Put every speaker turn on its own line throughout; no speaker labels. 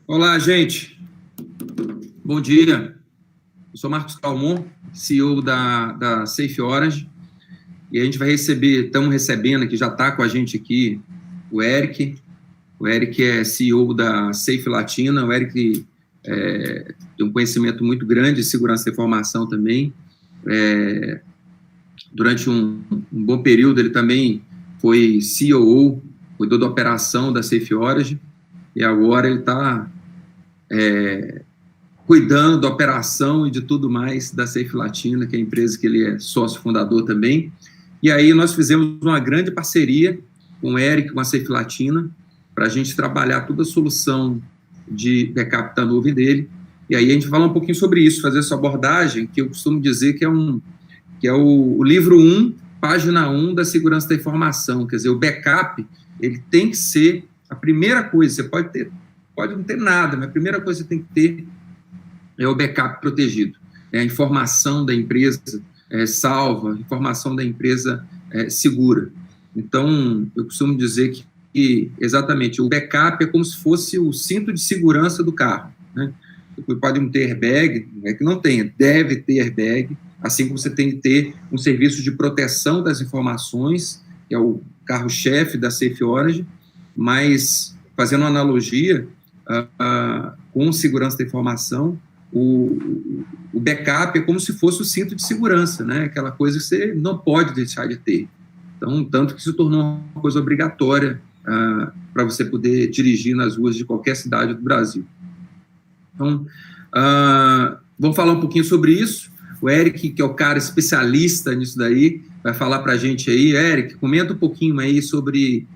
Olá, gente. Bom dia. Eu sou Marcos Calmon, CEO da Safe Orange, e a gente vai estamos recebendo aqui, já está com a gente aqui, o Eric. O Eric é CEO da Safe Latina. O Eric tem um conhecimento muito grande de segurança da informação também. Durante um bom período, ele também foi COO, cuidou da operação da Safe Orange, e agora ele está cuidando da operação e de tudo mais da Safe Latina, que é a empresa que ele é sócio fundador também. E aí nós fizemos uma grande parceria com o Eric, com a Safe Latina, para a gente trabalhar toda a solução de backup da nuvem dele. E aí a gente fala um pouquinho sobre isso, fazer essa abordagem, que eu costumo dizer que é o livro 1, página 1 da segurança da informação. Quer dizer, o backup, ele tem que ser a primeira coisa. Você pode não ter nada, mas a primeira coisa que você tem que ter é o backup protegido. É a informação da empresa salva, a informação da empresa segura. Então, eu costumo dizer que exatamente, o backup é como se fosse o cinto de segurança do carro, né? Pode não ter airbag, não é que não tenha, deve ter airbag, assim como você tem que ter um serviço de proteção das informações, que é o carro-chefe da Safe Orange, mas, fazendo uma analogia com segurança da informação, o backup é como se fosse o cinto de segurança, né? Aquela coisa que você não pode deixar de ter. Então, tanto que se tornou uma coisa obrigatória para você poder dirigir nas ruas de qualquer cidade do Brasil. Então, vamos falar um pouquinho sobre isso. O Eric, que é o cara especialista nisso daí, vai falar para a gente aí. Eric, comenta um pouquinho aí sobre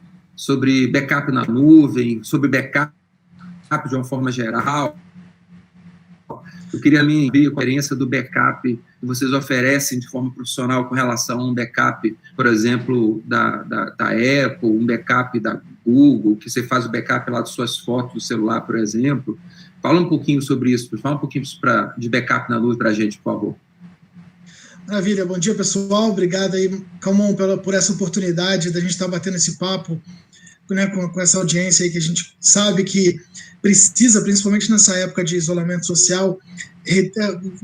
backup na nuvem, sobre backup de uma forma geral. Eu queria me ver a coerência do backup que vocês oferecem de forma profissional com relação a um backup, por exemplo, da Apple, um backup da Google, que você faz o backup lá de suas fotos do celular, por exemplo. Fala um pouquinho sobre isso, fala um pouquinho de backup na nuvem para a gente, por favor.
Maravilha, bom dia, pessoal. Obrigado aí, Calmon, por essa oportunidade da gente estar batendo esse papo, né, com essa audiência aí que a gente sabe que precisa, principalmente nessa época de isolamento social,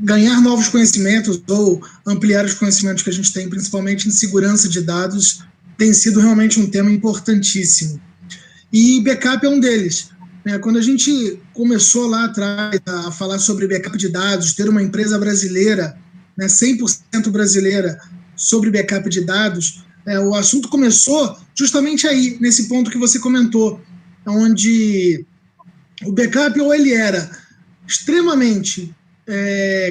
ganhar novos conhecimentos ou ampliar os conhecimentos que a gente tem, principalmente em segurança de dados, tem sido realmente um tema importantíssimo. E backup é um deles. Quando a gente começou lá atrás a falar sobre backup de dados, ter uma empresa brasileira, 100% brasileira, sobre backup de dados, o assunto começou justamente aí, nesse ponto que você comentou, onde o backup ou ele era extremamente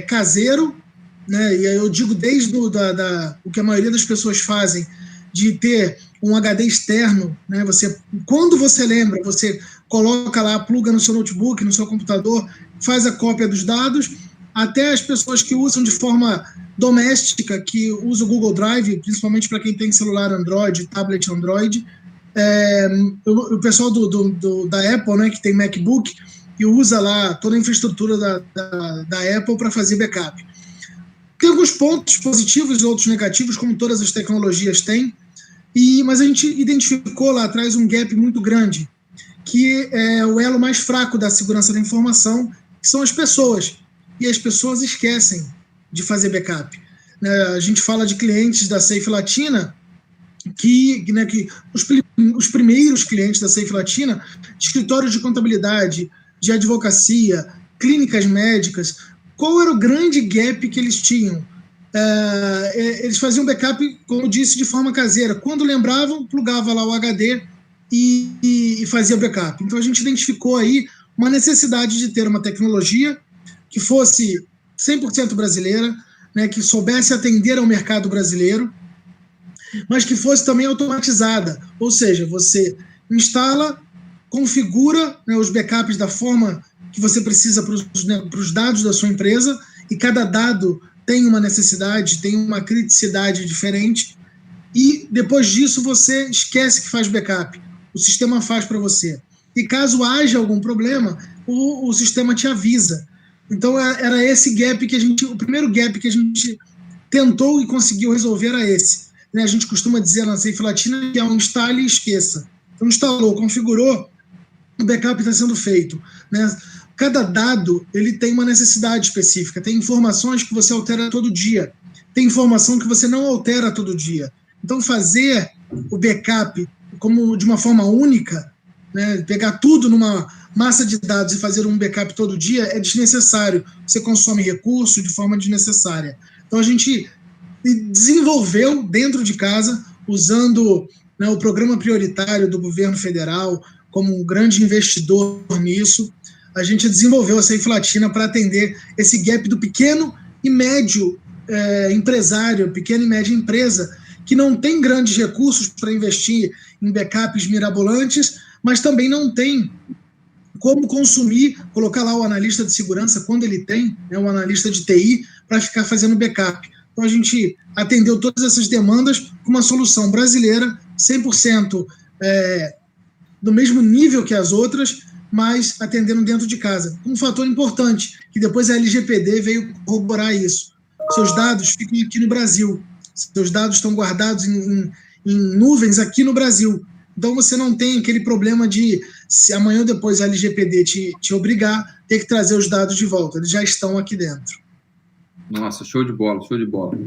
caseiro, né, e eu digo desde o que a maioria das pessoas fazem, de ter um HD externo, né, quando você lembra, você coloca lá, pluga no seu notebook, no seu computador, faz a cópia dos dados, até as pessoas que usam de forma doméstica, que usa o Google Drive, principalmente para quem tem celular Android, tablet Android, o pessoal da Apple, né, que tem MacBook, e usa lá toda a infraestrutura da Apple para fazer backup. Tem alguns pontos positivos e outros negativos, como todas as tecnologias têm, mas a gente identificou lá atrás um gap muito grande, que é o elo mais fraco da segurança da informação, que são as pessoas. E as pessoas esquecem de fazer backup. A gente fala de clientes da Safe Latina, que os primeiros clientes da Safe Latina, escritórios de contabilidade, de advocacia, clínicas médicas, qual era o grande gap que eles tinham? Eles faziam backup, como eu disse, de forma caseira. Quando lembravam, plugava lá o HD e fazia backup. Então a gente identificou aí uma necessidade de ter uma tecnologia que fosse 100% brasileira, né, que soubesse atender ao mercado brasileiro, mas que fosse também automatizada. Ou seja, você instala, configura, né, os backups da forma que você precisa para os dados da sua empresa, e cada dado tem uma necessidade, tem uma criticidade diferente, e depois disso você esquece que faz backup. O sistema faz para você. E caso haja algum problema, o sistema te avisa. Então era esse gap o primeiro gap que a gente tentou e conseguiu resolver era esse. A gente costuma dizer na Safe Latina que é um instale e esqueça. Então instalou, configurou, o backup está sendo feito, né? Cada dado ele tem uma necessidade específica, tem informações que você altera todo dia, tem informação que você não altera todo dia. Então, fazer o backup como de uma forma única, né, pegar tudo numa massa de dados e fazer um backup todo dia é desnecessário. Você consome recurso de forma desnecessária. Então, a gente desenvolveu dentro de casa, usando, né, o programa prioritário do governo federal como um grande investidor nisso. A gente desenvolveu a SafeLatina para atender esse gap do pequeno e médio empresário, pequena e média empresa, que não tem grandes recursos para investir em backups mirabolantes, mas também não tem como consumir, colocar lá o analista de segurança, quando ele tem, né, um analista de TI, para ficar fazendo backup. Então, a gente atendeu todas essas demandas com uma solução brasileira, 100% do mesmo nível que as outras, mas atendendo dentro de casa. Um fator importante, que depois a LGPD veio corroborar isso. Seus dados ficam aqui no Brasil. Seus dados estão guardados em nuvens aqui no Brasil. Então, você não tem aquele problema de, se amanhã ou depois a LGPD te obrigar, ter que trazer os dados de volta. Eles já estão aqui dentro.
Nossa, show de bola, show de bola.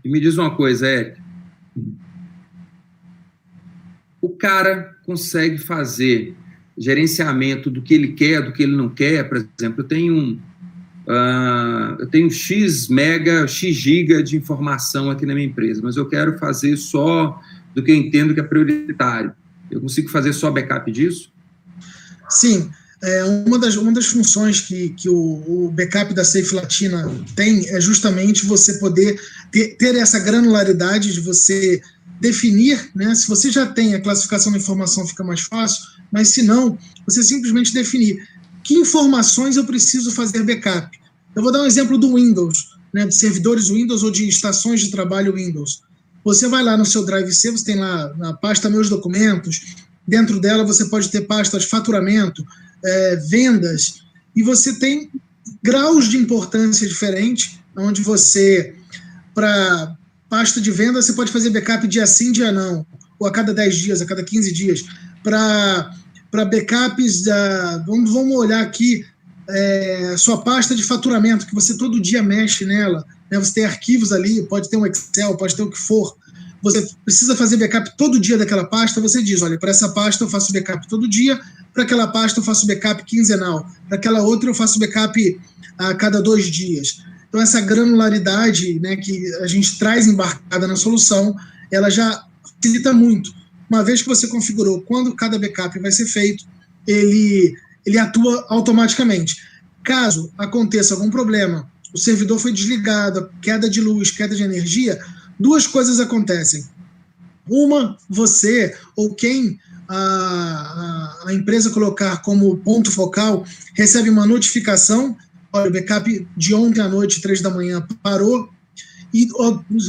Me diz uma coisa, Éric. O cara consegue fazer gerenciamento do que ele quer, do que ele não quer. Por exemplo, eu tenho X mega, X giga de informação aqui na minha empresa, mas eu quero fazer só do que eu entendo que é prioritário. Eu consigo fazer só backup disso?
Sim. Uma das funções que o backup da SafeLatina tem é justamente você poder ter essa granularidade de você definir, né? Se você já tem a classificação da informação, fica mais fácil, mas se não, você simplesmente definir que informações eu preciso fazer backup. Eu vou dar um exemplo do Windows, né, de servidores Windows ou de estações de trabalho Windows. Você vai lá no seu Drive C, você tem lá na pasta Meus Documentos, dentro dela você pode ter pastas faturamento, vendas, e você tem graus de importância diferentes, onde você, para pasta de venda, você pode fazer backup dia sim, dia não, ou a cada 10 dias, a cada 15 dias. Para backups, vamos olhar aqui, sua pasta de faturamento, que você todo dia mexe nela, né? Você tem arquivos ali, pode ter um Excel, pode ter o que for. Você precisa fazer backup todo dia daquela pasta, você diz, olha, para essa pasta eu faço backup todo dia, para aquela pasta eu faço backup quinzenal, para aquela outra eu faço backup a cada 2 dias. Então, essa granularidade, né, que a gente traz embarcada na solução, ela já facilita muito. Uma vez que você configurou quando cada backup vai ser feito, ele atua automaticamente. Caso aconteça algum problema, o servidor foi desligado, queda de luz, queda de energia, 2 coisas acontecem. Uma, você ou quem a empresa colocar como ponto focal recebe uma notificação, olha, o backup de ontem à noite, 3 da manhã, parou. E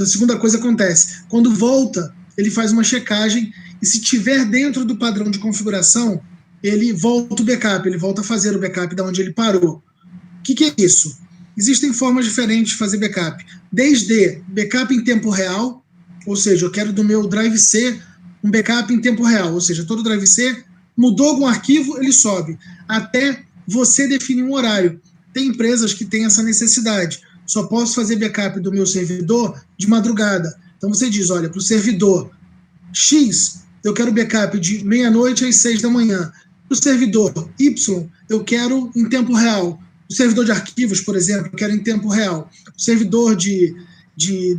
a segunda coisa acontece, quando volta, ele faz uma checagem e se tiver dentro do padrão de configuração, ele volta o backup, ele volta a fazer o backup da onde ele parou. O que é isso? Existem formas diferentes de fazer backup, desde backup em tempo real, ou seja, eu quero do meu Drive C um backup em tempo real, ou seja, todo Drive C mudou algum arquivo, ele sobe, até você definir um horário. Tem empresas que têm essa necessidade. Só posso fazer backup do meu servidor de madrugada. Então você diz, olha, para o servidor X, eu quero backup de meia-noite às 6 da manhã. Para o servidor Y, eu quero em tempo real. O servidor de arquivos, por exemplo, eu quero em tempo real. O servidor de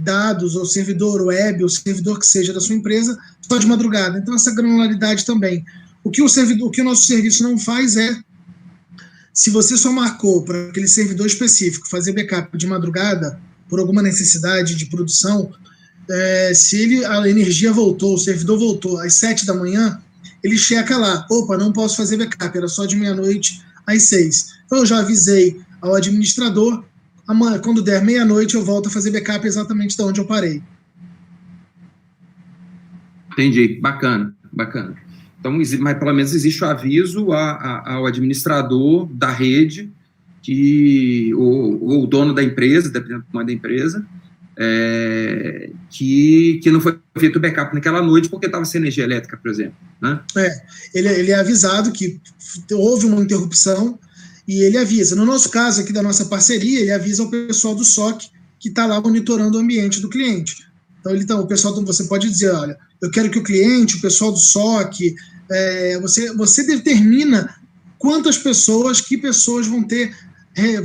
dados, ou servidor web, ou servidor que seja da sua empresa, só de madrugada. Então, essa granularidade também. O que o nosso serviço não faz é, se você só marcou para aquele servidor específico fazer backup de madrugada, por alguma necessidade de produção, se a energia voltou, o servidor voltou às 7 da manhã, ele checa lá, opa, não posso fazer backup, era só de meia-noite às 6. Então eu já avisei ao administrador, quando der meia-noite eu volto a fazer backup exatamente de onde eu parei.
Entendi, bacana. Então, mas pelo menos existe o aviso ao administrador da rede, ou o dono da empresa, dependendo do tamanho da empresa, que não foi feito o backup naquela noite porque estava sem energia elétrica, por exemplo. Né?
Ele é avisado que houve uma interrupção e ele avisa. No nosso caso aqui da nossa parceria, ele avisa o pessoal do SOC que está lá monitorando o ambiente do cliente. Então, o pessoal, você pode dizer, olha, eu quero que o cliente, o pessoal do SOC, você determina quantas pessoas, que pessoas vão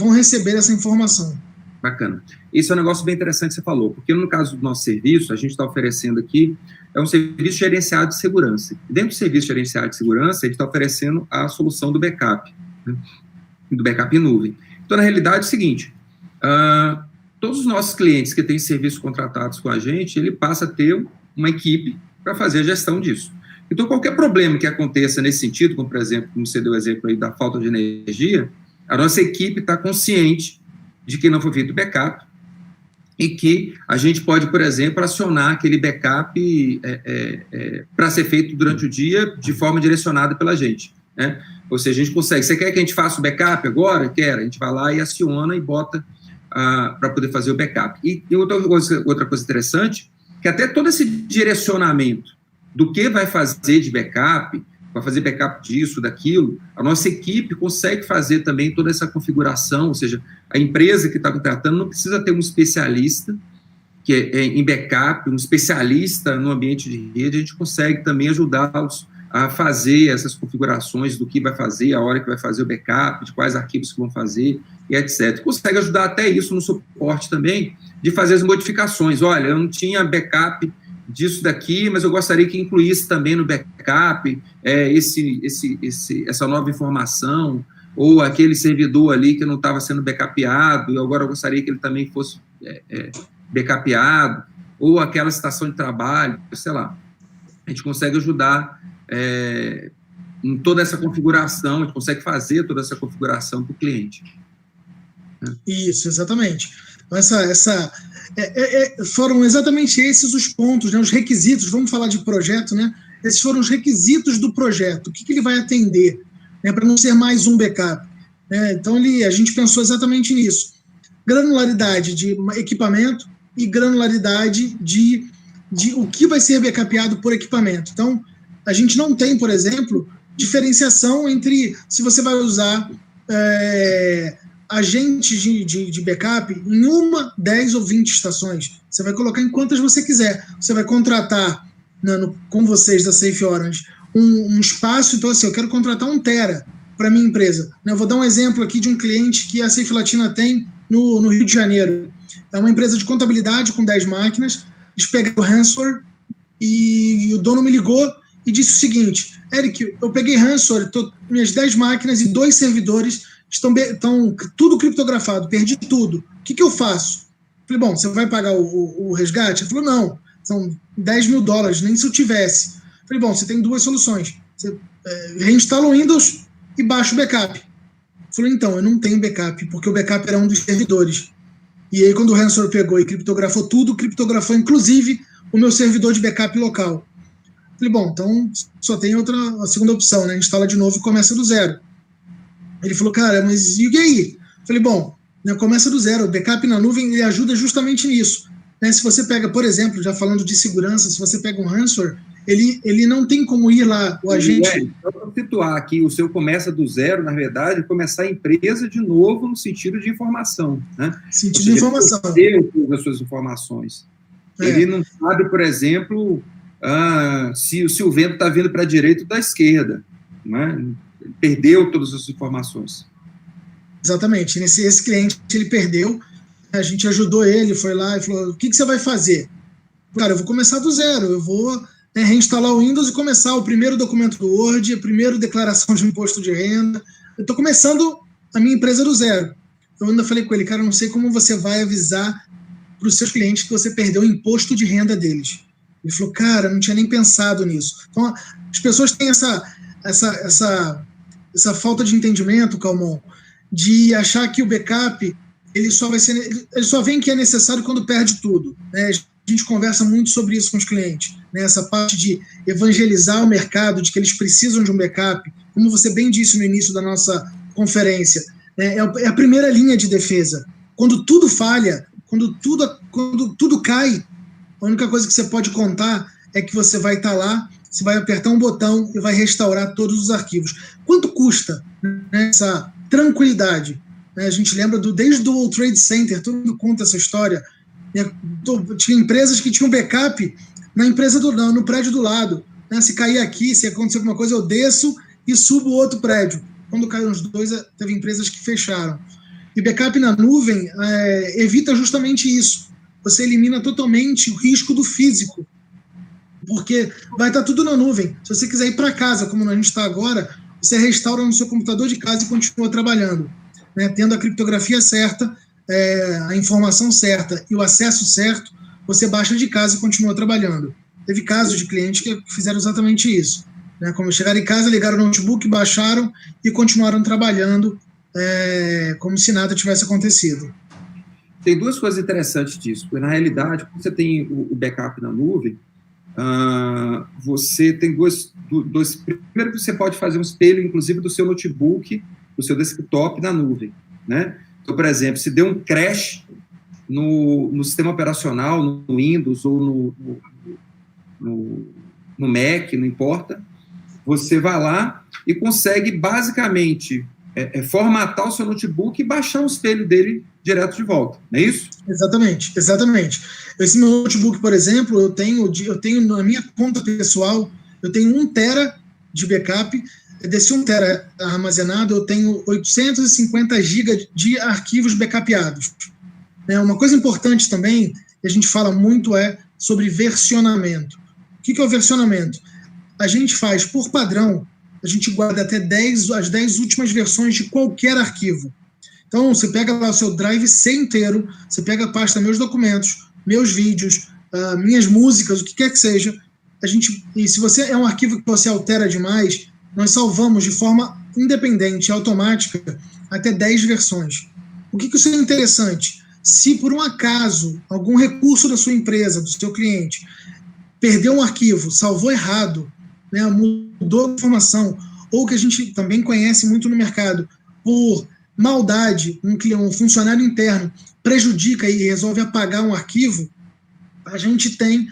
receber essa informação.
Bacana. Isso é um negócio bem interessante que você falou, porque no caso do nosso serviço, a gente está oferecendo aqui, é um serviço gerenciado de segurança. E dentro do serviço gerenciado de segurança, a gente está oferecendo a solução do backup, né? Do backup em nuvem. Então, na realidade, é o seguinte, todos os nossos clientes que têm serviços contratados com a gente, ele passa a ter uma equipe para fazer a gestão disso. Então, qualquer problema que aconteça nesse sentido, como, por exemplo, como você deu o exemplo aí da falta de energia, a nossa equipe está consciente de que não foi feito backup e que a gente pode, por exemplo, acionar aquele backup para ser feito durante o dia de forma direcionada pela gente, né? Ou seja, a gente consegue, você quer que a gente faça o backup agora? Quer, a gente vai lá e aciona e bota para poder fazer o backup. E outra coisa interessante, que até todo esse direcionamento do que vai fazer de backup, vai fazer backup disso, daquilo, a nossa equipe consegue fazer também toda essa configuração, ou seja, a empresa que está contratando não precisa ter um especialista que em backup, um especialista no ambiente de rede, a gente consegue também ajudá-los a fazer essas configurações do que vai fazer, a hora que vai fazer o backup, de quais arquivos que vão fazer, e etc. Consegue ajudar até isso no suporte também, de fazer as modificações. Olha, eu não tinha backup disso daqui, mas eu gostaria que incluísse também no backup essa nova informação, ou aquele servidor ali que não estava sendo backupeado, e agora eu gostaria que ele também fosse backupeado, ou aquela estação de trabalho, sei lá. A gente consegue ajudar em toda essa configuração, a gente consegue fazer toda essa configuração para o cliente.
Isso, exatamente. Foram exatamente esses os pontos, né, os requisitos, vamos falar de projeto, né? Esses foram os requisitos do projeto, o que ele vai atender, né, para não ser mais um backup. Né? Então, a gente pensou exatamente nisso. Granularidade de equipamento e granularidade de o que vai ser backupeado por equipamento. Então, a gente não tem, por exemplo, diferenciação entre se você vai usar agentes de backup em 1, 10 ou 20 estações. Você vai colocar em quantas você quiser. Você vai contratar, com vocês da Safe Orange, um espaço. Então, assim, eu quero contratar 1 tera para minha empresa. Eu vou dar um exemplo aqui de um cliente que a Safe Latina tem no Rio de Janeiro. É uma empresa de contabilidade com 10 máquinas. Eles pegaram o ransomware e o dono me ligou e disse o seguinte: Eric, eu peguei ransomware, minhas 10 máquinas e 2 servidores estão tudo criptografado, perdi tudo. O que eu faço? Falei, bom, você vai pagar o resgate? Ele falou, não, são $10 mil, nem se eu tivesse. Falei, bom, você tem 2 soluções. Você reinstala o Windows e baixa o backup. Falei, então, eu não tenho backup, porque o backup era um dos servidores. E aí, quando o ransomware pegou e criptografou tudo, criptografou inclusive o meu servidor de backup local. Falei, bom, então só tem a segunda opção, né? Instala de novo e começa do zero. Ele falou, cara, mas e aí? Falei, bom, começa do zero. O backup na nuvem ele ajuda justamente nisso. Né? Se você pega, por exemplo, já falando de segurança, se você pega um ransomware, ele não tem como ir lá, o agente...
Só para situar aqui, o seu começa do zero, na verdade, começar a empresa de novo no sentido de informação. Né?
Sentido de informação.
Ele perdeu as suas informações. Ele não sabe, por exemplo, se o vento está vindo para a direita ou da esquerda. Né? Perdeu todas as informações.
Exatamente. Esse cliente, ele perdeu, a gente ajudou ele, foi lá e falou, o que você vai fazer? Cara, eu vou começar do zero, eu vou reinstalar o Windows e começar o primeiro documento do Word, a primeira declaração de imposto de renda. Eu estou começando a minha empresa do zero. Eu ainda falei com ele, cara, eu não sei como você vai avisar para os seus clientes que você perdeu o imposto de renda deles. Ele falou, cara, não tinha nem pensado nisso. Então, as pessoas têm essa falta de entendimento, Calmon, de achar que o backup ele só vem que é necessário quando perde tudo. Né? A gente conversa muito sobre isso com os clientes, né? Essa parte de evangelizar o mercado, de que eles precisam de um backup, como você bem disse no início da nossa conferência, né? É a primeira linha de defesa. Quando tudo falha, quando tudo cai, a única coisa que você pode contar é que você vai estar lá, você vai apertar um botão e vai restaurar todos os arquivos. Quanto custa, né, essa tranquilidade? A gente lembra desde o World Trade Center, todo mundo conta essa história. Tinha empresas que tinham backup na empresa no prédio do lado. Né? Se cair aqui, se acontecer alguma coisa, eu desço e subo o outro prédio. Quando caíram os dois, teve empresas que fecharam. E backup na nuvem evita justamente isso. Você elimina totalmente o risco do físico, porque vai estar tudo na nuvem. Se você quiser ir para casa, como a gente está agora, você restaura no seu computador de casa e continua trabalhando, né? Tendo a criptografia certa, a informação certa e o acesso certo, você baixa de casa e continua trabalhando. Teve casos de clientes que fizeram exatamente isso, né? Como chegaram em casa, ligaram o notebook, baixaram e continuaram trabalhando como se nada tivesse acontecido.
Tem duas coisas interessantes disso, porque na realidade, quando você tem o backup na nuvem, você tem dois. Primeiro, que você pode fazer um espelho, inclusive, do seu notebook, do seu desktop na nuvem, né? Então, por exemplo, se deu um crash no sistema operacional, no Windows ou no Mac, não importa, você vai lá e consegue, basicamente, formatar o seu notebook e baixar o espelho dele direto de volta, não é isso?
Exatamente. Esse meu notebook, por exemplo, eu tenho na minha conta pessoal, eu tenho 1 tera de backup. Desse 1 tera armazenado, eu tenho 850 GB de arquivos backupeados. Uma coisa importante também, que a gente fala muito, sobre versionamento. O que é o versionamento? A gente faz, por padrão, a gente guarda até as 10 últimas versões de qualquer arquivo. Então, você pega lá o seu Drive C inteiro, você pega a pasta Meus Documentos, Meus Vídeos, Minhas Músicas, o que quer que seja. E se você é um arquivo que você altera demais, nós salvamos de forma independente, automática, até 10 versões. O que isso é interessante? Se, por um acaso, algum recurso da sua empresa, do seu cliente, perdeu um arquivo, salvou errado, né, mudou a informação, ou que a gente também conhece muito no mercado, por maldade, um funcionário interno prejudica e resolve apagar um arquivo, a gente tem,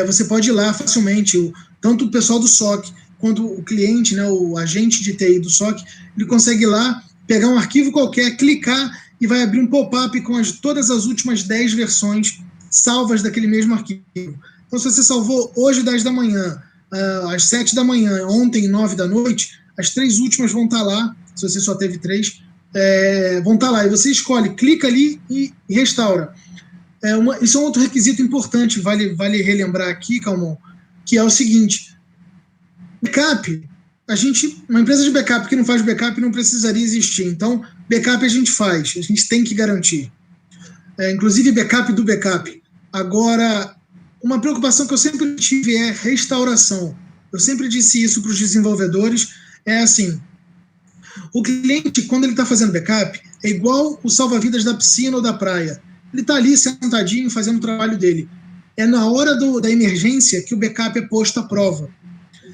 você pode ir lá facilmente, tanto o pessoal do SOC quanto o cliente, né, o agente de TI do SOC, ele consegue ir lá, pegar um arquivo qualquer, clicar e vai abrir um pop-up com todas as últimas 10 versões salvas daquele mesmo arquivo. Então, se você salvou hoje 10 da manhã, às 7 da manhã, ontem 9 da noite, as 3 últimas vão estar lá, se você só teve 3, vão estar lá. E você escolhe, clica ali e restaura. Isso é um outro requisito importante, vale relembrar aqui, Calmon, que é o seguinte: backup, uma empresa de backup que não faz backup não precisaria existir. Então, backup a gente faz, a gente tem que garantir. Inclusive backup do backup. Agora, uma preocupação que eu sempre tive é restauração. Eu sempre disse isso para os desenvolvedores, assim, o cliente, quando ele está fazendo backup, é igual o salva-vidas da piscina ou da praia. Ele está ali sentadinho fazendo o trabalho dele. É na hora da emergência que o backup é posto à prova.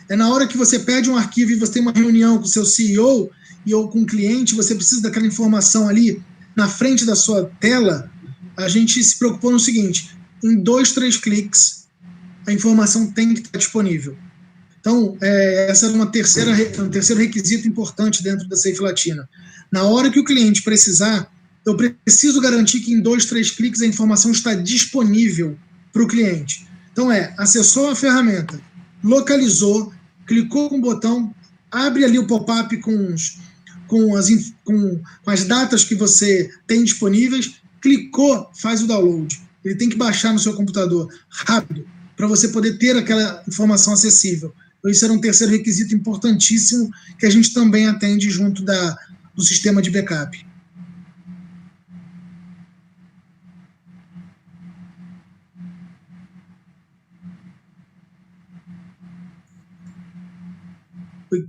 É na hora que você pede um arquivo e você tem uma reunião com o seu CEO ou com o cliente, você precisa daquela informação ali na frente da sua tela, a gente se preocupou no seguinte: em 2, 3 cliques, a informação tem que estar disponível. Então, essa era um terceiro requisito importante dentro da Safe Latina. Na hora que o cliente precisar, eu preciso garantir que em 2, 3 cliques a informação está disponível para o cliente. Então, acessou a ferramenta, localizou, clicou com o botão, abre ali o pop-up com as datas que você tem disponíveis, clicou, faz o download. Ele tem que baixar no seu computador rápido, para você poder ter aquela informação acessível. Então, isso era um terceiro requisito importantíssimo que a gente também atende junto do sistema de backup.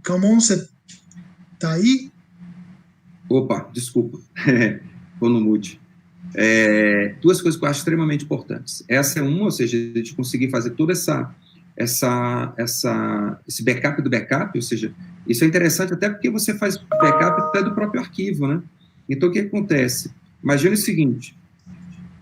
Calmon, você tá aí?
Opa, desculpa. Estou no mute. Duas coisas que eu acho extremamente importantes. Essa é uma, ou seja, a gente conseguir fazer toda esse backup do backup, ou seja, isso é interessante até porque você faz backup até do próprio arquivo, né? Então, o que acontece? Imagine o seguinte: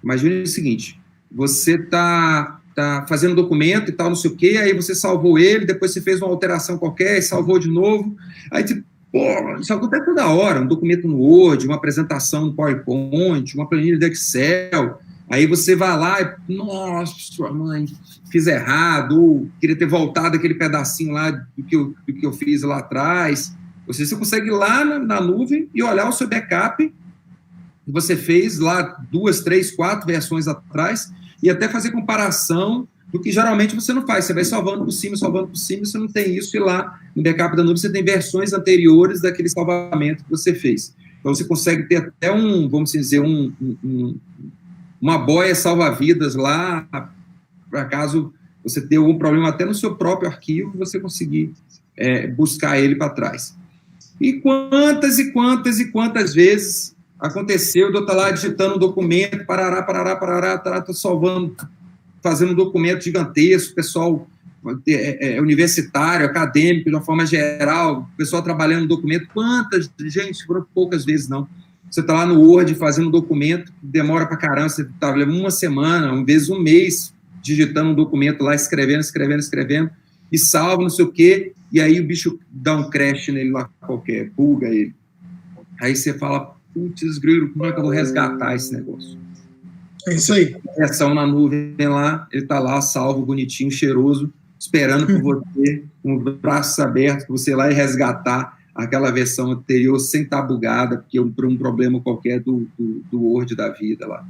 Imagine o seguinte, você está fazendo documento e tal, não sei o quê, aí você salvou ele, depois você fez uma alteração qualquer e salvou de novo, aí tipo, pô, isso acontece toda hora, um documento no Word, uma apresentação no PowerPoint, uma planilha do Excel, aí você vai lá e, nossa, mãe, fiz errado, ou queria ter voltado aquele pedacinho lá do que eu fiz lá atrás. Você consegue ir lá na nuvem e olhar o seu backup que você fez lá 2, 3, 4 versões atrás e até fazer comparação do que geralmente você não faz. Você vai salvando por cima, você não tem isso, e lá no backup da nuvem você tem versões anteriores daquele salvamento que você fez. Então você consegue ter até vamos dizer, uma boia salva-vidas lá, para caso você tenha algum problema até no seu próprio arquivo, você conseguir buscar ele para trás. E quantas vezes aconteceu de eu estar lá digitando um documento, tô salvando, fazendo um documento gigantesco, pessoal universitário, acadêmico, de uma forma geral, pessoal trabalhando no documento, gente, foram poucas vezes, não. Você está lá no Word fazendo um documento, demora para caramba, você está uma semana, às vezes um mês, digitando um documento lá, escrevendo, e salva, não sei o quê, e aí o bicho dá um crash nele lá qualquer, buga ele. Aí você fala, putz, grilo, como é que eu vou resgatar esse negócio?
É isso aí.
Versão na nuvem lá, ele está lá, salvo, bonitinho, cheiroso, esperando por você, com os braços abertos, para você ir lá e resgatar aquela versão anterior sem estar bugada, porque por um problema qualquer do Word da vida lá,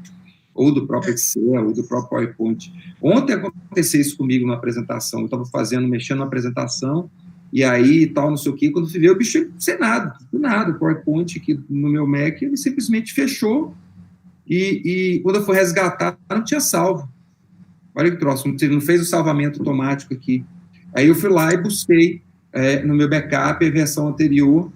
ou do próprio Excel, ou do próprio PowerPoint. Ontem aconteceu isso comigo numa apresentação, eu estava mexendo na apresentação, e aí, tal, não sei o quê, quando fui ver, o bicho sem nada, o PowerPoint aqui no meu Mac, ele simplesmente fechou, e quando eu fui resgatar, não tinha salvo. Olha que troço, não fez o salvamento automático aqui. Aí eu fui lá e busquei no meu backup a versão anterior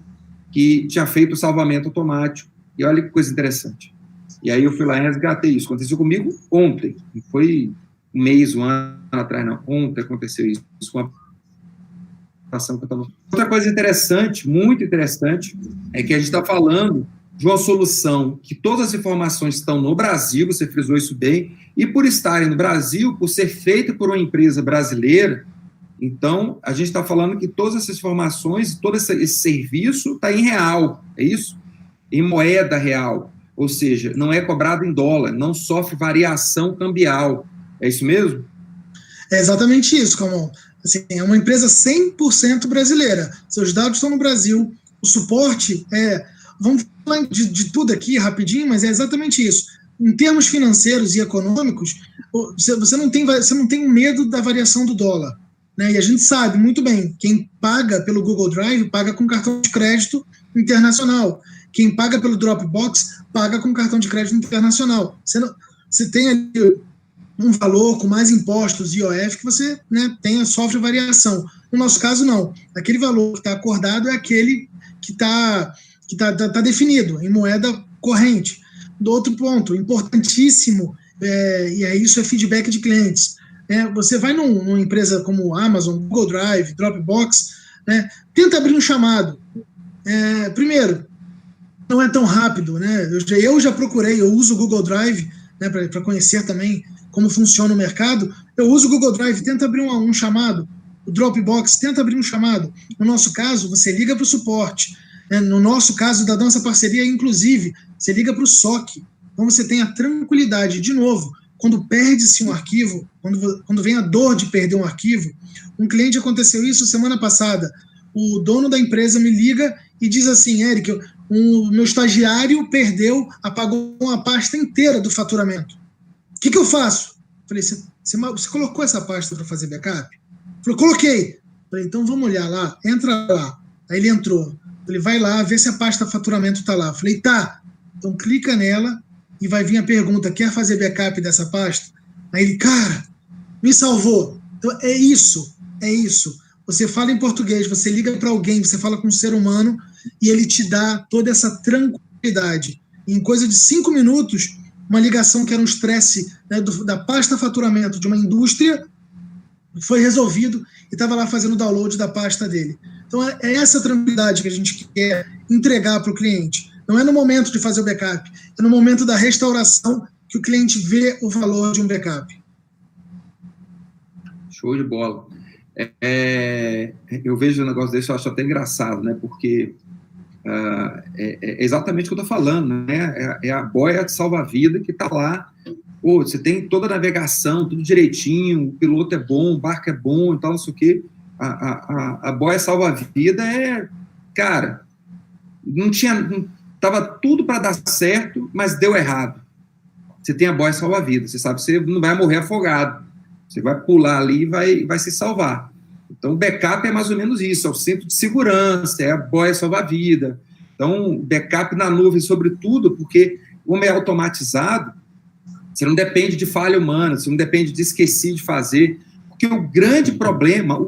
que tinha feito o salvamento automático. E olha que coisa interessante. E aí eu fui lá e resgatei isso. Aconteceu comigo ontem. Não foi um mês, um ano atrás, não. Ontem aconteceu isso com a ação que eu estava... Outra coisa interessante, muito interessante, é que a gente está falando de uma solução que todas as informações estão no Brasil, você frisou isso bem, e por estarem no Brasil, por ser feita por uma empresa brasileira, então a gente está falando que todas essas informações, todo esse serviço está em real, é isso? Em moeda real, ou seja, não é cobrado em dólar, não sofre variação cambial, é isso mesmo?
É exatamente isso, Camon. Assim, é uma empresa 100% brasileira, seus dados estão no Brasil, o suporte vamos falar de tudo aqui rapidinho, mas é exatamente isso. Em termos financeiros e econômicos, você não tem medo da variação do dólar, né? E a gente sabe muito bem, quem paga pelo Google Drive paga com cartão de crédito internacional. Quem paga pelo Dropbox paga com cartão de crédito internacional. Você tem ali um valor com mais impostos e IOF que você, né, sofre variação. No nosso caso, não. Aquele valor que está acordado é aquele que está definido em moeda corrente. Do outro ponto, importantíssimo, e isso é feedback de clientes. Você vai numa empresa como Amazon, Google Drive, Dropbox, tenta abrir um chamado. Primeiro, não é tão rápido. Eu já procurei, eu uso o Google Drive para conhecer também como funciona o mercado. Eu uso o Google Drive, tenta abrir um chamado. O Dropbox, tenta abrir um chamado. No nosso caso, você liga para o suporte. No nosso caso, da nossa parceria, inclusive, você liga para o SOC. Então você tem a tranquilidade, de novo, quando perde-se um arquivo, quando vem a dor de perder um arquivo. Um cliente, aconteceu isso semana passada. O dono da empresa me liga e diz assim: Eric, o meu estagiário apagou uma pasta inteira do faturamento. O que eu faço? Falei, você colocou essa pasta para fazer backup? Falei, coloquei. Falei, então vamos olhar lá, entra lá. Aí ele entrou. Falei, vai lá, vê se a pasta faturamento está lá. Falei, tá. Então clica nela e vai vir a pergunta, quer fazer backup dessa pasta? Aí ele, cara, me salvou. Então é isso. Você fala em português, você liga para alguém, você fala com um ser humano e ele te dá toda essa tranquilidade. Em coisa de 5 minutos, uma ligação que era um estresse, da pasta faturamento de uma indústria foi resolvido e estava lá fazendo o download da pasta dele. Então é essa tranquilidade que a gente quer entregar para o cliente. Não é no momento de fazer o backup, é no momento da restauração que o cliente vê o valor de um backup?
Show de bola. Eu vejo um negócio desse, eu acho até engraçado, né? Porque é exatamente o que eu estou falando, né? É a boia de salva-vida que está lá. Pô, você tem toda a navegação, tudo direitinho, o piloto é bom, o barco é bom e tal, não sei o quê. A boia salva-vida cara, tava tudo para dar certo, mas deu errado. Você tem a boia salva-vida, você sabe que você não vai morrer afogado, você vai pular ali e vai se salvar. Então, o backup é mais ou menos isso, é o centro de segurança, é a boia salva-vida. Então, backup na nuvem, sobretudo, porque como é automatizado, você não depende de falha humana, você não depende de esquecer de fazer, porque o grande problema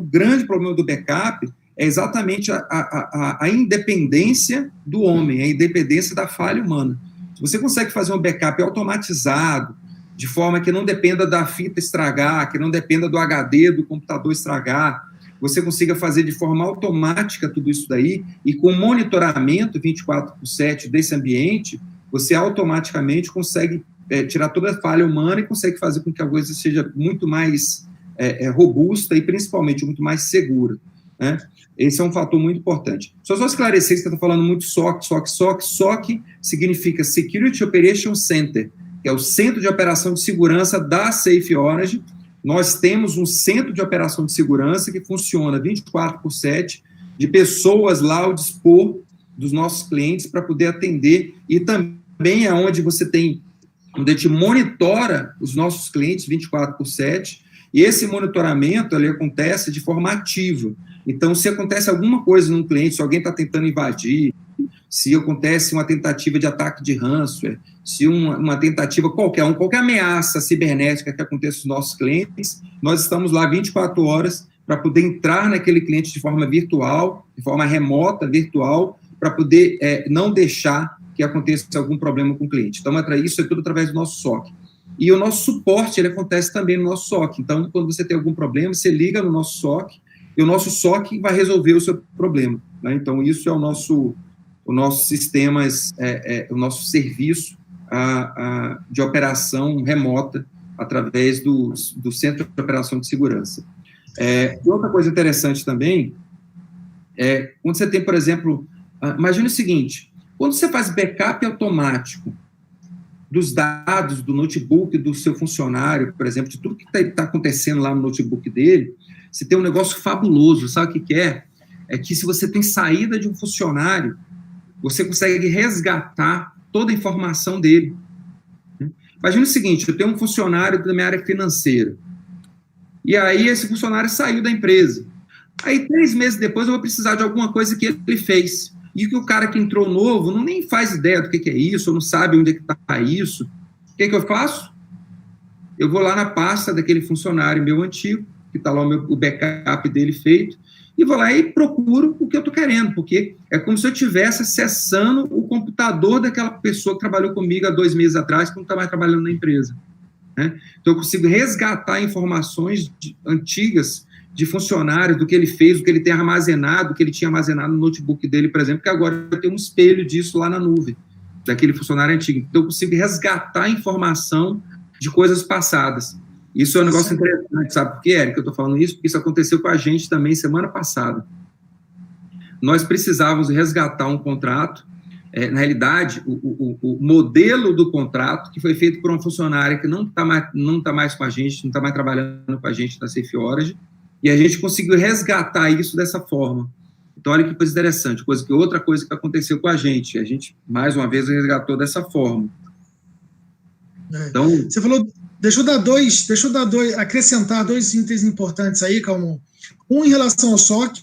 do backup é exatamente a independência do homem, a independência da falha humana. Se você consegue fazer um backup automatizado, de forma que não dependa da fita estragar, que não dependa do HD do computador estragar, você consiga fazer de forma automática tudo isso daí, e com monitoramento 24/7 desse ambiente, você automaticamente consegue tirar toda a falha humana e consegue fazer com que a coisa seja muito mais robusta e principalmente muito mais segura, né? Esse é um fator muito importante. Só esclarecer que você está falando muito SOC significa Security Operations Center, que é o Centro de Operação de Segurança da Safe Orange. Nós temos um centro de operação de segurança que funciona 24/7, de pessoas lá ao dispor dos nossos clientes para poder atender, e também é onde a gente monitora os nossos clientes 24/7, e esse monitoramento ele acontece de forma ativa. Então, se acontece alguma coisa num cliente, se alguém está tentando invadir, se acontece uma tentativa de ataque de ransomware, se uma tentativa qualquer ameaça cibernética que aconteça nos nossos clientes, nós estamos lá 24 horas para poder entrar naquele cliente de forma virtual, de forma remota, virtual, para poder não deixar que aconteça algum problema com o cliente. Então, isso é tudo através do nosso SOC. E o nosso suporte, ele acontece também no nosso SOC. Então, quando você tem algum problema, você liga no nosso SOC, e o nosso SOC vai resolver o seu problema, né? Então, isso é o nosso sistema, o nosso serviço de operação remota através do Centro de Operação de Segurança. Outra coisa interessante também quando você tem, por exemplo, imagine o seguinte: quando você faz backup automático dos dados do notebook do seu funcionário, por exemplo, de tudo que está acontecendo lá no notebook dele, você tem um negócio fabuloso. Sabe o que é? É que se você tem saída de um funcionário, você consegue resgatar toda a informação dele. Imagina o seguinte: eu tenho um funcionário da minha área financeira, e aí esse funcionário saiu da empresa. Aí 3 meses depois eu vou precisar de alguma coisa que ele fez, e que o cara que entrou novo nem faz ideia do que é isso, ou não sabe onde é que está isso. O que eu faço? Eu vou lá na pasta daquele funcionário meu antigo, que está lá o backup dele feito, e vou lá e procuro o que eu estou querendo, porque é como se eu estivesse acessando o computador daquela pessoa que trabalhou comigo há 2 meses atrás, que não está mais trabalhando na empresa, né? Então, eu consigo resgatar informações antigas de funcionários, do que ele fez, do que ele tem armazenado, do que ele tinha armazenado no notebook dele, por exemplo, que agora eu tenho um espelho disso lá na nuvem, daquele funcionário antigo. Então, eu consigo resgatar informação de coisas passadas. Isso é um negócio interessante, sabe por quê, Érico? Eu estou falando isso porque isso aconteceu com a gente também semana passada. Nós precisávamos resgatar um contrato. Na realidade, o modelo do contrato, que foi feito por uma funcionária que não está mais com a gente, não está mais trabalhando com a gente na Safe Orange, e a gente conseguiu resgatar isso dessa forma. Então, olha que coisa interessante, outra coisa que aconteceu com a gente mais uma vez, resgatou dessa forma. Então,
você falou, deixa eu acrescentar 2 itens importantes aí, Calmon. Um em relação ao SOC,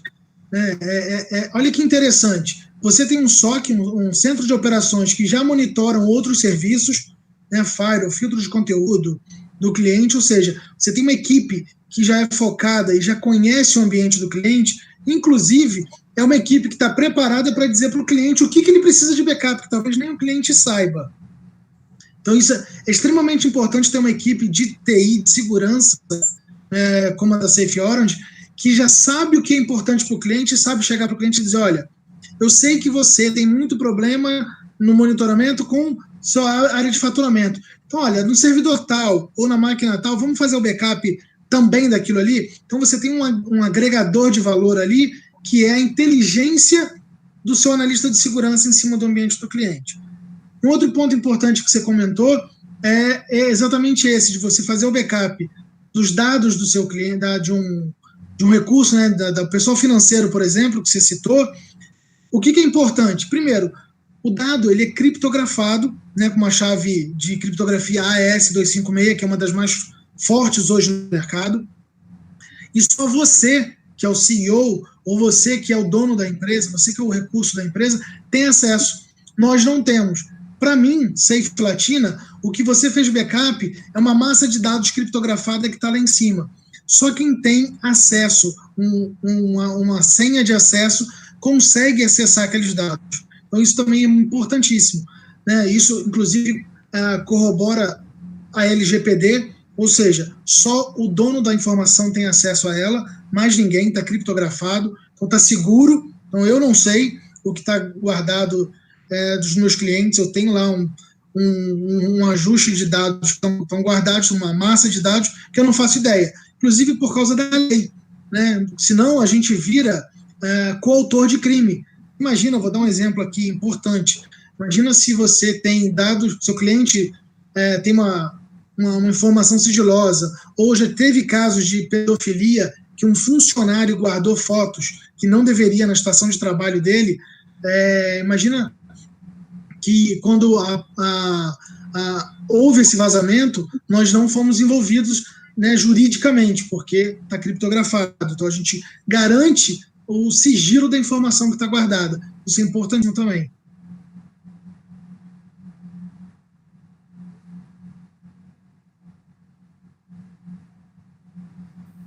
olha que interessante, você tem um SOC, um centro de operações que já monitoram outros serviços, né, firewall, filtro de conteúdo do cliente, ou seja, você tem uma equipe que já é focada e já conhece o ambiente do cliente, inclusive é uma equipe que está preparada para dizer para o cliente o que ele precisa de backup, que talvez nem o cliente saiba. Então, isso é extremamente importante, ter uma equipe de TI, de segurança, como a da Safe Orange, que já sabe o que é importante para o cliente, sabe chegar para o cliente e dizer: olha, eu sei que você tem muito problema no monitoramento com sua área de faturamento. Então, olha, no servidor tal ou na máquina tal, vamos fazer o backup também daquilo ali. Então, você tem um agregador de valor ali, que é a inteligência do seu analista de segurança em cima do ambiente do cliente. Um outro ponto importante que você comentou é exatamente esse, de você fazer o backup dos dados do seu cliente, de um recurso, né, do pessoal financeiro, por exemplo, que você citou. O que é importante? Primeiro, o dado ele é criptografado, né, com uma chave de criptografia AES-256, que é uma das mais fortes hoje no mercado, e só você, que é o CEO, ou você que é o dono da empresa, você que é o recurso da empresa, tem acesso. Nós não temos. Para mim, Safe Platina, o que você fez backup é uma massa de dados criptografada que está lá em cima. Só quem tem acesso, uma senha de acesso, consegue acessar aqueles dados. Então, isso também é importantíssimo, né? Isso, inclusive, corrobora a LGPD, ou seja, só o dono da informação tem acesso a ela, mais ninguém, está criptografado, então está seguro. Então, eu não sei o que está guardado dos meus clientes, eu tenho lá um ajuste de dados que estão guardados, uma massa de dados que eu não faço ideia, inclusive por causa da lei, né? Senão a gente vira coautor de crime. Imagina, vou dar um exemplo aqui importante, imagina se você tem dados, seu cliente tem uma informação sigilosa, ou já teve casos de pedofilia, que um funcionário guardou fotos que não deveria na estação de trabalho dele. Imagina que quando houve esse vazamento, nós não fomos envolvidos, né, juridicamente, porque está criptografado. Então a gente garante o sigilo da informação que está guardada. Isso é importante também.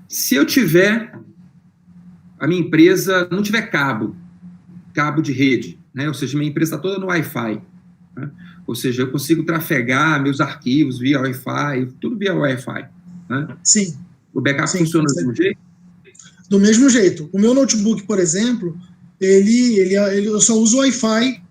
Se eu tiver, a minha empresa não tiver cabo de rede, né? Ou seja, minha empresa está toda no Wi-Fi, né? Ou seja, eu consigo trafegar meus arquivos via Wi-Fi, tudo via Wi-Fi, né?
Sim.
O backup funciona do mesmo jeito?
Do mesmo jeito. O meu notebook, por exemplo, eu só uso Wi-Fi,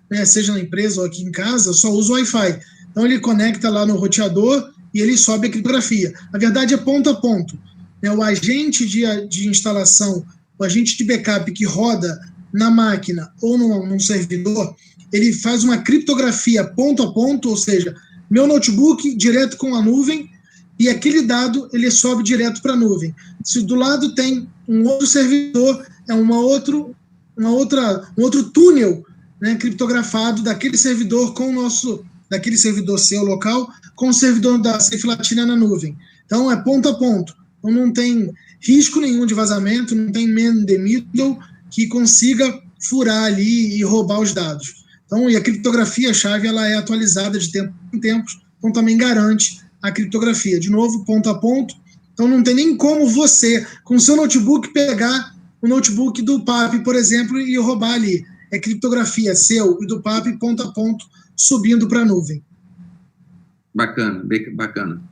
né? Seja na empresa ou aqui em casa, eu só uso Wi-Fi. Então ele conecta lá no roteador e ele sobe a criptografia. Na verdade é ponto a ponto. O agente de instalação, o agente de backup que roda na máquina ou num servidor, ele faz uma criptografia ponto a ponto, ou seja, meu notebook direto com a nuvem, e aquele dado ele sobe direto para a nuvem. Se do lado tem um outro servidor, é um outro túnel, né, criptografado daquele servidor daquele servidor seu local, com o servidor da Safe Latina na nuvem. Então é ponto a ponto. Então não tem risco nenhum de vazamento, não tem man in the middle que consiga furar ali e roubar os dados. Então, e a criptografia-chave ela é atualizada de tempo em tempos, então também garante a criptografia. De novo, ponto a ponto. Então não tem nem como você, com o seu notebook, pegar o notebook do PAP, por exemplo, e roubar ali. É criptografia seu e do PAP, ponto a ponto, subindo para a nuvem.
Bacana, bacana.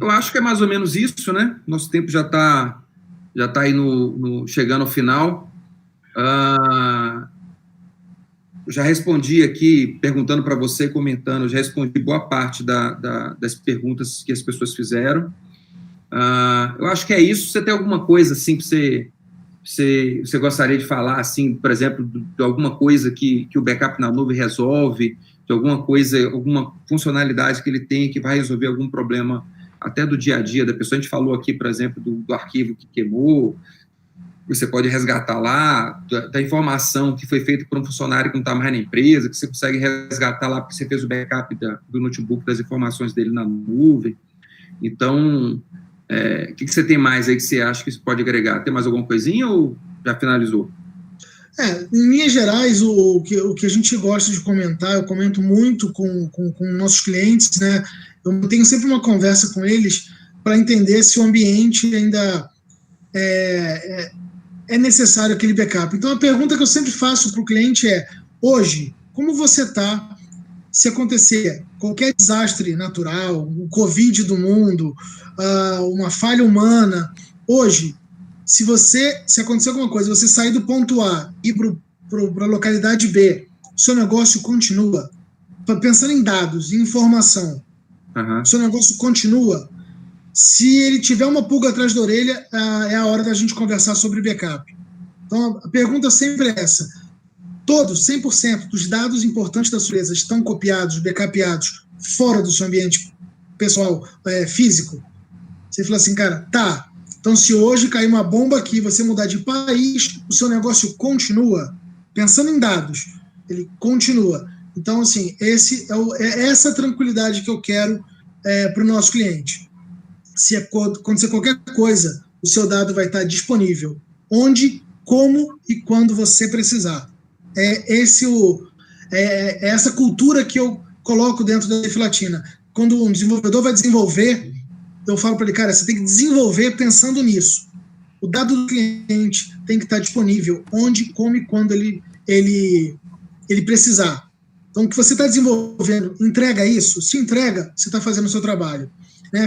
Eu acho que é mais ou menos isso, né? Nosso tempo já está aí chegando ao final. Já respondi aqui, perguntando para você, comentando, já respondi boa parte das perguntas que as pessoas fizeram. Eu acho que é isso. Você tem alguma coisa assim que você gostaria de falar, assim, por exemplo, de alguma coisa que o backup na nuvem resolve, de alguma coisa, alguma funcionalidade que ele tem que vai resolver algum problema até do dia a dia da pessoa? A gente falou aqui, por exemplo, do arquivo que queimou, você pode resgatar lá, da informação que foi feita por um funcionário que não está mais na empresa, que você consegue resgatar lá porque você fez o backup do notebook, das informações dele na nuvem. Então, o que você tem mais aí que você acha que isso pode agregar? Tem mais alguma coisinha ou já finalizou?
Em linhas gerais, o que a gente gosta de comentar, eu comento muito com nossos clientes, né? Eu tenho sempre uma conversa com eles para entender se o ambiente ainda é necessário aquele backup. Então, a pergunta que eu sempre faço para o cliente é: hoje, como você está se acontecer qualquer desastre natural, o Covid do mundo, uma falha humana? Hoje, se acontecer alguma coisa, você sair do ponto A e ir para a localidade B, seu negócio continua. Pensando em dados, em informação, seu negócio continua. Se ele tiver uma pulga atrás da orelha, é a hora da gente conversar sobre backup. Então, a pergunta sempre é essa. Todos, 100% dos dados importantes da sua empresa estão copiados, backupeados, fora do seu ambiente pessoal, físico? Você fala assim, cara, tá. Então, se hoje cair uma bomba aqui, você mudar de país, o seu negócio continua. Pensando em dados, ele continua. Então, assim, essa tranquilidade que eu quero para o nosso cliente. Se acontecer qualquer coisa, o seu dado vai estar disponível. Onde, como e quando você precisar. É essa cultura que eu coloco dentro da Safe Latina. Quando um desenvolvedor vai desenvolver, eu falo para ele, cara, você tem que desenvolver pensando nisso. O dado do cliente tem que estar disponível onde, como e quando ele precisar. Então, o que você está desenvolvendo, entrega isso? Se entrega, você está fazendo o seu trabalho.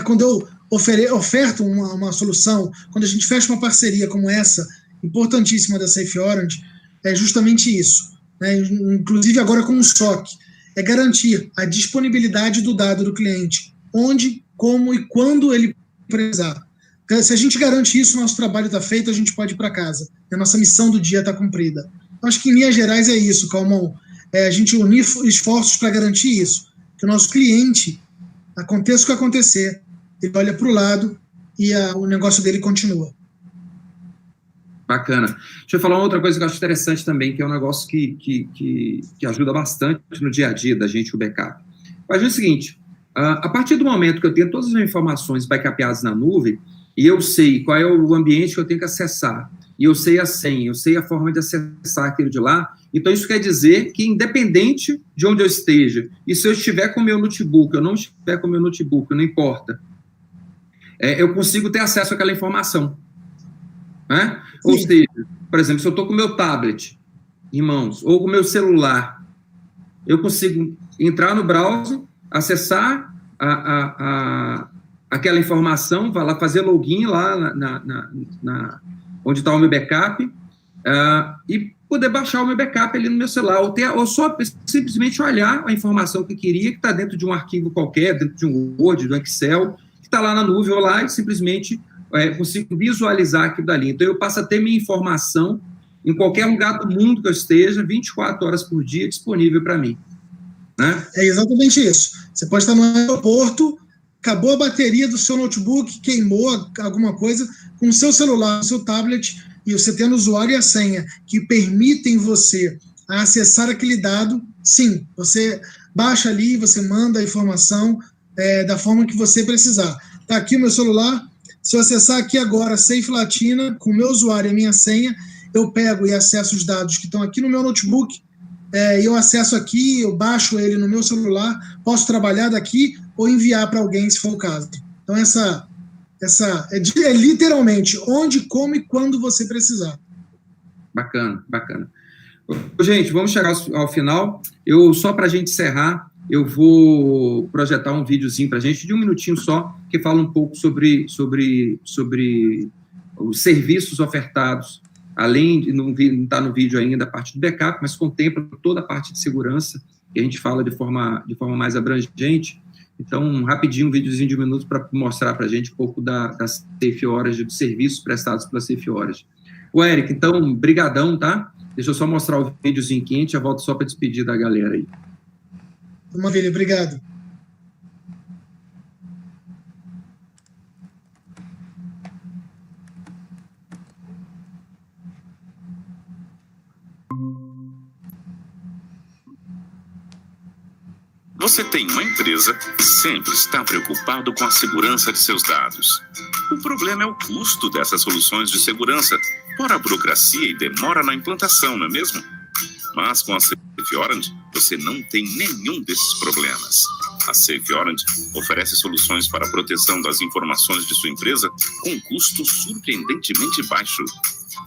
Quando eu oferto uma solução, quando a gente fecha uma parceria como essa, importantíssima da Safe Orange, é justamente isso. Inclusive agora com o SOC, é garantir a disponibilidade do dado do cliente, onde, como e quando ele precisar. Se a gente garante isso, nosso trabalho está feito, a gente pode ir para casa. A nossa missão do dia está cumprida. Acho que em linhas gerais é isso, Calmon. A gente unir esforços para garantir isso. Que o nosso cliente, aconteça o que acontecer, ele olha para o lado e o negócio dele continua.
Bacana. Deixa eu falar uma outra coisa que eu acho interessante também, que é um negócio que ajuda bastante no dia a dia da gente, o backup. Imagina o seguinte, a partir do momento que eu tenho todas as informações backupadas na nuvem, e eu sei qual é o ambiente que eu tenho que acessar, e eu sei a senha, eu sei a forma de acessar aquilo de lá, então isso quer dizer que independente de onde eu esteja, e se eu estiver com o meu notebook, eu não estiver com o meu notebook, não importa, eu consigo ter acesso àquela informação. Né? Ou seja, por exemplo, se eu estou com o meu tablet em mãos, ou com o meu celular, eu consigo entrar no browser, acessar aquela informação, vai lá fazer login lá onde está o meu backup, e poder baixar o meu backup ali no meu celular, ou só simplesmente olhar a informação que eu queria, que está dentro de um arquivo qualquer, dentro de um Word, do Excel, que está lá na nuvem, ou lá, e simplesmente consigo visualizar aquilo dali. Então, eu passo a ter minha informação em qualquer lugar do mundo que eu esteja, 24 horas por dia, disponível para mim. Né?
É exatamente isso. Você pode estar no aeroporto, acabou a bateria do seu notebook, queimou alguma coisa, com o seu celular, o seu tablet, e você tendo o usuário e a senha que permitem você acessar aquele dado, sim, você baixa ali, você manda a informação da forma que você precisar. Está aqui o meu celular, se eu acessar aqui agora Safe Latina, com o meu usuário e a minha senha, eu pego e acesso os dados que estão aqui no meu notebook, eu acesso aqui, eu baixo ele no meu celular, posso trabalhar daqui ou enviar para alguém, se for o caso. Então, essa é literalmente onde, como e quando você precisar.
Bacana, bacana. Gente, vamos chegar ao final. Só para a gente encerrar, eu vou projetar um videozinho para a gente, de 1 minutinho só, que fala um pouco sobre os serviços ofertados, além de não estar no vídeo ainda a parte do backup, mas contempla toda a parte de segurança, que a gente fala de forma mais abrangente. Então, rapidinho, um videozinho de 1 minuto para mostrar para a gente um pouco da Safe Orange, dos serviços prestados pela Safe Orange. Eric, então, brigadão, tá? Deixa eu só mostrar o videozinho quente, já volto só para despedir da galera aí.
Maravilha, obrigado.
Você tem uma empresa que sempre está preocupado com a segurança de seus dados. O problema é o custo dessas soluções de segurança, fora a burocracia e demora na implantação, não é mesmo? Mas com a Safe Orange, você não tem nenhum desses problemas. A Safe Orange oferece soluções para a proteção das informações de sua empresa com um custo surpreendentemente baixo.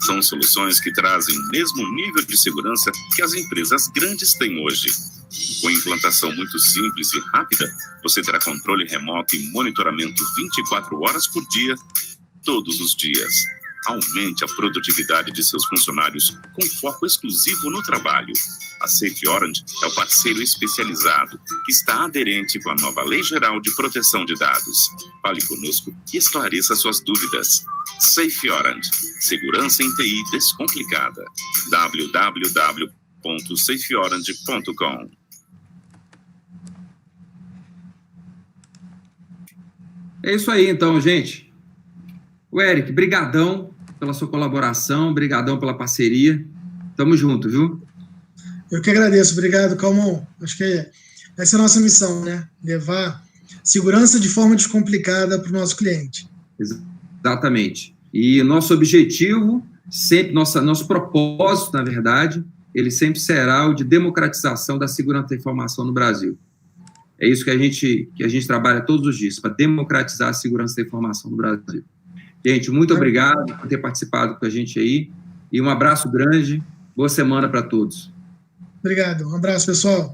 São soluções que trazem o mesmo nível de segurança que as empresas grandes têm hoje. Com implantação muito simples e rápida, você terá controle remoto e monitoramento 24 horas por dia, todos os dias. Aumente a produtividade de seus funcionários com foco exclusivo no trabalho. A Safe Orange é o parceiro especializado que está aderente com a nova Lei Geral de Proteção de Dados. Fale conosco e esclareça suas dúvidas. Safe Orange. Segurança em TI descomplicada. www.safeorange.com.
É isso aí, então, gente. O Eric, brigadão pela sua colaboração, brigadão pela parceria. Tamo junto, viu?
Eu que agradeço. Obrigado, Calmon. Acho que essa é a nossa missão, né? Levar segurança de forma descomplicada para o nosso cliente.
Exatamente. E nosso objetivo, sempre, nosso propósito, na verdade, ele sempre será o de democratização da segurança da informação no Brasil. É isso que a gente trabalha todos os dias, para democratizar a segurança da informação no Brasil. Gente, muito obrigado por ter participado com a gente aí, e um abraço grande, boa semana para todos.
Obrigado, um abraço, pessoal.